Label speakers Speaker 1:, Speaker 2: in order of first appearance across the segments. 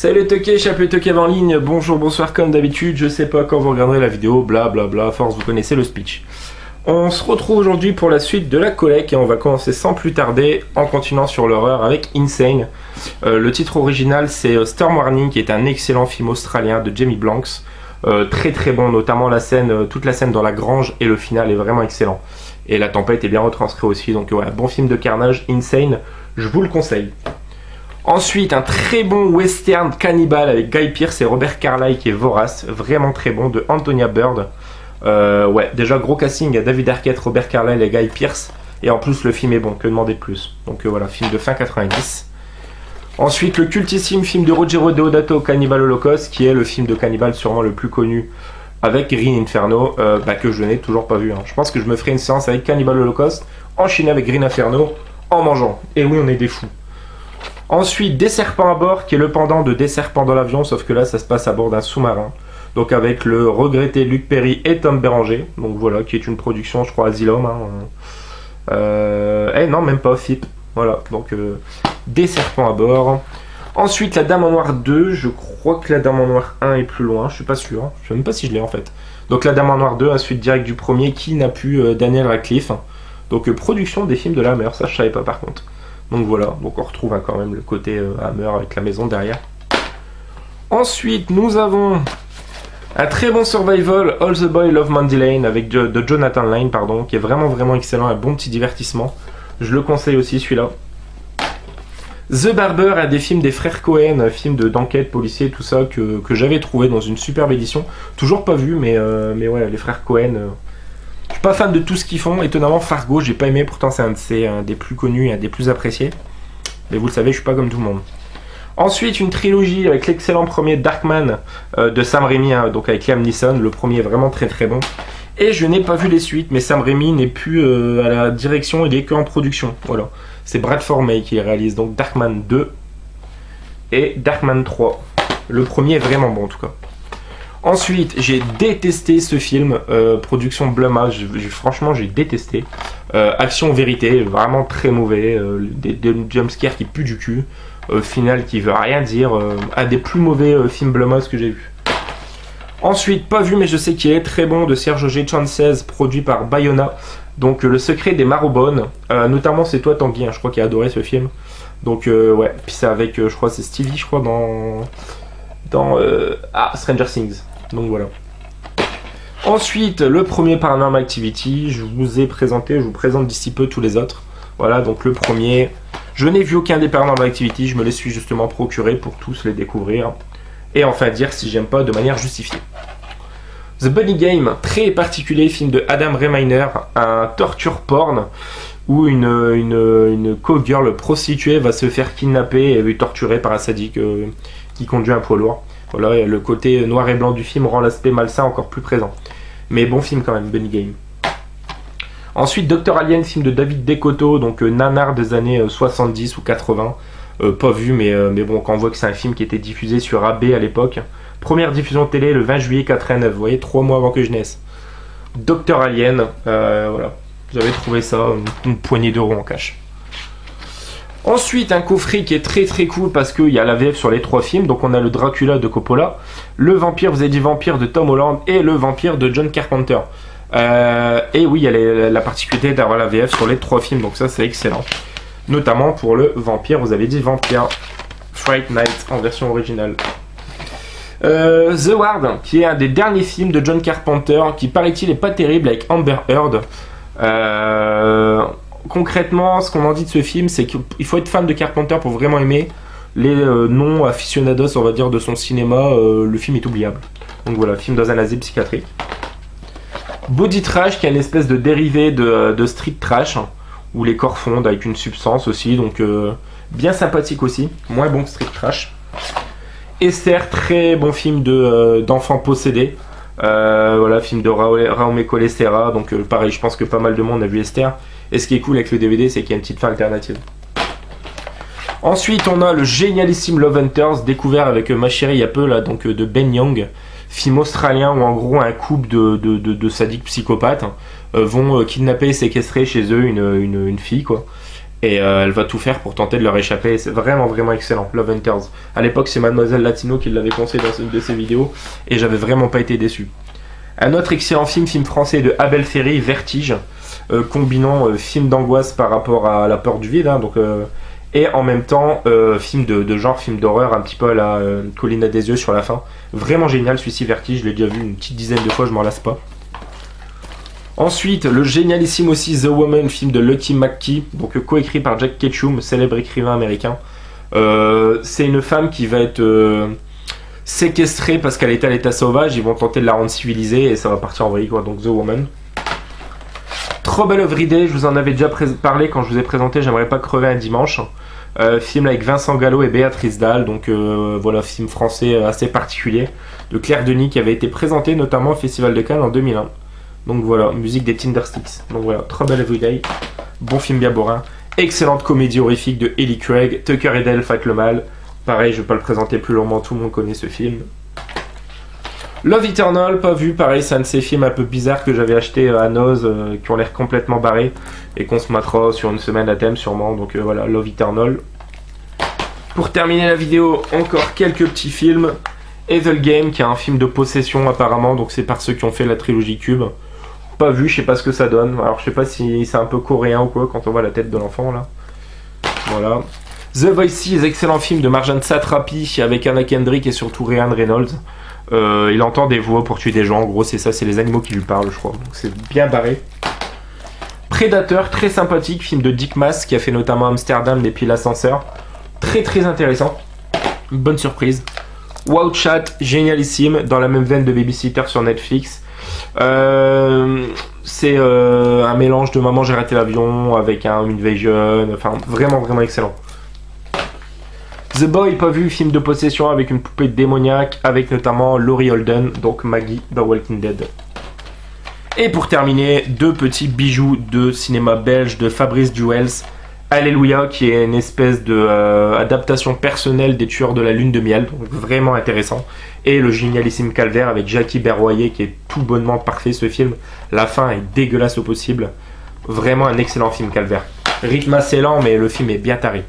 Speaker 1: Salut les toqués, chapeau toqué en ligne, bonjour, bonsoir comme d'habitude, je sais pas quand vous regarderez la vidéo, bla bla bla, à force vous connaissez le speech. On se retrouve aujourd'hui pour la suite de la collecte et on va commencer sans plus tarder en continuant sur l'horreur avec Insane. Le titre original c'est Storm Warning qui est un excellent film australien de Jamie Blanks. Très très bon, notamment la scène, toute la scène dans la grange et le final est vraiment excellent. Et la tempête est bien retranscrite aussi, donc voilà, bon film de carnage, Insane, je vous le conseille. Ensuite, un très bon western cannibale avec Guy Pearce et Robert Carlyle qui est vorace, vraiment très bon, de Antonia Bird. Ouais, déjà gros casting à David Arquette, Robert Carlyle et Guy Pearce. Et en plus, le film est bon, que demander de plus. Donc voilà, film de fin 90. Ensuite, le cultissime film de Ruggero Deodato, Cannibal Holocaust, qui est le film de cannibale sûrement le plus connu, avec Green Inferno, que je n'ai toujours pas vu. Hein. Je pense que je me ferai une séance avec Cannibal Holocaust, enchaîné avec Green Inferno, en mangeant. Et oui, on est des fous. Ensuite, Des serpents à bord, qui est le pendant de Des serpents dans l'avion, sauf que là, ça se passe à bord d'un sous-marin. Donc avec le regretté Luc Perry et Tom Béranger. Donc voilà, qui est une production, je crois, Asylum. Non, même pas, FIP. Voilà, donc Des serpents à bord. Ensuite, La Dame en Noir 2. Je crois que La Dame en Noir 1 est plus loin, je suis pas sûr. Je sais même pas si je l'ai en fait. Donc La Dame en Noir 2, à suite directe du premier, qui n'a pu Daniel Radcliffe. Donc production des films de la Hammer, ça je savais pas par contre. Donc voilà, donc on retrouve quand même le côté Hammer avec la maison derrière. Ensuite, nous avons un très bon survival, All the Boy Love Mandy Lane, de Jonathan Lane, pardon, qui est vraiment excellent, un bon petit divertissement. Je le conseille aussi celui-là. The Barber, un des films des frères Cohen, un film d'enquête, policier, tout ça, que j'avais trouvé dans une superbe édition. Toujours pas vu, mais ouais, les frères Cohen... Je suis pas fan de tout ce qu'ils font, étonnamment Fargo j'ai pas aimé, pourtant c'est un des plus connus et un des plus appréciés. Mais vous le savez, je suis pas comme tout le monde. Ensuite, une trilogie avec l'excellent premier Darkman de Sam Raimi, donc avec Liam Neeson, le premier est vraiment très bon. Et je n'ai pas vu les suites, mais Sam Raimi n'est plus à la direction, il est qu'en production. Voilà, c'est Bradford May qui les réalise, donc Darkman 2 et Darkman 3. Le premier est vraiment bon en tout cas. Ensuite, j'ai détesté ce film, production Blumhouse, franchement j'ai détesté. Action vérité, vraiment très mauvais, des jumpscares qui puent du cul, final qui veut rien dire, un des plus mauvais films Blumhouse que j'ai vu. Ensuite, pas vu mais je sais qu'il est très bon, de Sergio G. Chances, produit par Bayona, donc Le Secret des Marrowbones, notamment c'est toi Tanguy, je crois qu'il a adoré ce film. Donc ouais, puis c'est avec, je crois c'est Stevie, je crois dans Stranger Things. Donc voilà. Ensuite, le premier Paranormal Activity, je vous présente d'ici peu tous les autres. Voilà, donc le premier. Je n'ai vu aucun des Paranormal Activity, je me les suis justement procurés pour tous les découvrir. Et enfin dire si j'aime pas de manière justifiée. The Bunny Game, très particulier film de Adam Reminer, un torture porn où une call-girl prostituée va se faire kidnapper et torturer par un sadique qui conduit un poids lourd. Voilà, le côté noir et blanc du film rend l'aspect malsain encore plus présent. Mais bon film quand même, Bunny Game. Ensuite, Dr Alien, film de David Decoteau, donc nanar des années 70 ou 80. Pas vu, mais bon, quand on voit que c'est un film qui était diffusé sur AB à l'époque. Première diffusion télé le 20 juillet 89, vous voyez, 3 mois avant que je naisse. Dr Alien, voilà. J'avais trouvé ça, une poignée d'euros en cash. Ensuite, un coffret qui est très cool parce qu'il y a la VF sur les 3 films. Donc on a le Dracula de Coppola, le Vampire, vous avez dit Vampire de Tom Holland et le Vampire de John Carpenter. Et oui, il y a la particularité d'avoir la VF sur les 3 films, donc ça c'est excellent. Notamment pour le Vampire, vous avez dit Vampire Fright Night en version originale. The Ward, qui est un des derniers films de John Carpenter, qui paraît-il est pas terrible, avec Amber Heard. Concrètement, ce qu'on en dit de ce film, c'est qu'il faut être fan de Carpenter pour vraiment aimer. Les non-aficionados, on va dire, de son cinéma, le film est oubliable. Donc voilà, film dans un asile psychiatrique. Body Trash, qui est une espèce de dérivé de Street Trash, où les corps fondent avec une substance aussi, donc bien sympathique aussi, moins bon que Street Trash. Esther, très bon film d'enfants possédés. Voilà, film de Raume Colestera, donc pareil, je pense que pas mal de monde a vu Esther. Et ce qui est cool avec le DVD, c'est qu'il y a une petite fin alternative. Ensuite, on a le génialissime Love Hunters, découvert avec ma chérie il y a peu, là, donc de Ben Young, film australien où en gros un couple de sadiques psychopathes vont kidnapper et séquestrer chez eux une fille, quoi. Et elle va tout faire pour tenter de leur échapper. C'est vraiment, vraiment excellent, Love Hunters. À l'époque, c'est Mademoiselle Latino qui l'avait conseillé dans une de ses vidéos. Et j'avais vraiment pas été déçu. Un autre excellent film français de Abel Ferry, Vertige. Combinant film d'angoisse par rapport à La peur du vide. Hein, et en même temps, film de genre, film d'horreur, un petit peu à la Colline à des yeux sur la fin. Vraiment génial, celui-ci, Vertige. Je l'ai déjà vu une petite dizaine de fois, je m'en lasse pas. Ensuite, le génialissime aussi The Woman, film de Lucky McKee, donc coécrit par Jack Ketchum, célèbre écrivain américain. C'est une femme qui va être séquestrée parce qu'elle est à l'état sauvage. Ils vont tenter de la rendre civilisée et ça va partir en vrille, quoi. Donc The Woman. Trouble Every Day, je vous en avais déjà parlé quand je vous ai présenté J'aimerais pas crever un dimanche. Film avec Vincent Gallo et Béatrice Dalle, donc voilà, film français assez particulier de Claire Denis qui avait été présenté notamment au Festival de Cannes en 2001. Donc voilà, musique des Tindersticks. Donc voilà, Trouble Every Day, bon film bien bourrin. Excellente comédie horrifique de Ellie Craig, Tucker et Dale fight le mal. Pareil, je vais pas le présenter plus longuement, tout le monde connaît ce film. Love Eternal, pas vu, pareil, c'est un de ces films un peu bizarres que j'avais acheté à Noz, qui ont l'air complètement barrés, et qu'on se matera sur une semaine à thème sûrement, donc voilà, Love Eternal. Pour terminer la vidéo, encore quelques petits films. Evil Game, qui est un film de possession apparemment, donc c'est par ceux qui ont fait la trilogie Cube. Pas vu, je sais pas ce que ça donne. Alors je sais pas si c'est un peu coréen ou quoi quand on voit la tête de l'enfant là. Voilà. The Voices, excellent film de Marjane Satrapi avec Anna Kendrick et surtout Ryan Reynolds. Il entend des voix pour tuer des gens, en gros c'est ça, c'est les animaux qui lui parlent je crois. Donc c'est bien barré. Predator, très sympathique, film de Dick Maas qui a fait notamment Amsterdam et puis L'Ascenseur. Très très intéressant. Bonne surprise. Wow Chat, génialissime, dans la même veine de Babysitter sur Netflix. C'est un mélange de Maman j'ai raté l'avion avec un Invasion, enfin vraiment vraiment excellent. The Boy, pas vu, film de possession avec une poupée démoniaque, avec notamment Laurie Holden, donc Maggie dans Walking Dead. Et pour terminer, deux petits bijoux de cinéma belge de Fabrice Duels. Alléluia, qui est une espèce de adaptation personnelle des Tueurs de la Lune de Miel, donc vraiment intéressant. Et le génialissime Calvaire avec Jackie Berroyer, qui est tout bonnement parfait ce film. La fin est dégueulasse au possible. Vraiment un excellent film Calvaire. Rythme assez lent, mais le film est bien taré.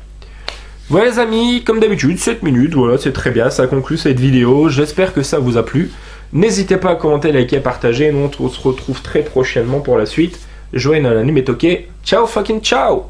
Speaker 1: Voilà les amis, comme d'habitude, 7 minutes, voilà, c'est très bien, ça conclut cette vidéo. J'espère que ça vous a plu. N'hésitez pas à commenter, liker, partager. Nous on se retrouve très prochainement pour la suite. Joël dans l'anime est ok. Ciao fucking ciao.